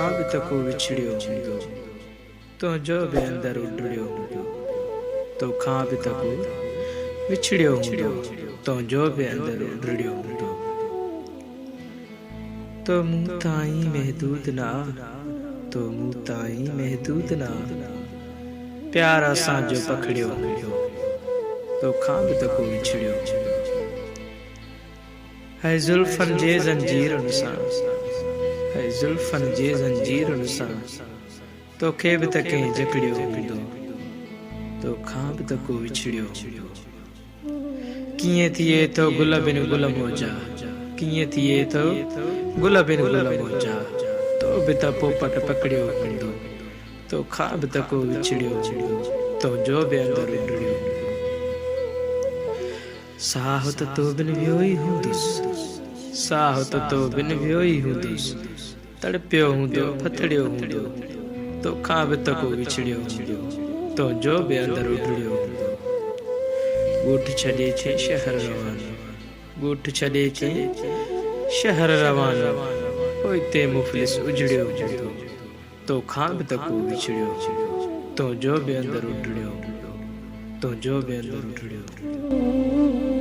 खां बि त को विछड़ियो हूंदो, तुंहिंजो बि अंदरि उॾड़ियो हूंदो, तोखां बि त को विछड़ियो हूंदो, तुंहिंजो बि अंदरि उॾड़ियो हूंदो। तो मूं ताईं महदूद ना, तो मूं ताईं महदूद ना, प्यार असांजो पखड़ियो हूंदो, तोखां बि त को विछड़ियो हूंदो। है ज़ुल्फ़नि जे ज़ंजीरुनि सां, है ज़ुल्फ़नि जे ज़ंजीरुनि सां, तोखे बि त कंहिं जकड़ियो हूंदो, तोखां बि त को विछड़ियो हूंदो। कीअं थिए थो गुल बिन गुल मोजा, कीअं थिए थो गुल बिन गुल मोजा, तो बि त पोपट पकड़ियो हूंदो, तोखां बि त को विछड़ियो हूंदो, तुंहिंजो बि अंदरि उॾड़ियो हूंदो। साहु त तो बिन वियो ई हूंदुसि, साहु त तो बिन वियो ई हूंदुसि, तड़पियो हूंदो फथड़ियो हूंदो, तोखां बि त को विछड़ियो हूंदो, तुंहिंजो बि अंदरि उॾड़ियो हूंदो। ॻोठ छॾे थे शहर रवानो, ॻोठ छॾे थे शहर रवानो, पोइ हिते मुफ़लिस उजड़ियो हूंदो, तोखां बि त को विछड़ियो हूंदो, तुंहिंजो बि अंदरि उॾड़ियो हूंदो, तुंहिंजो बि अंदरि उॾड़ियो हूंदो।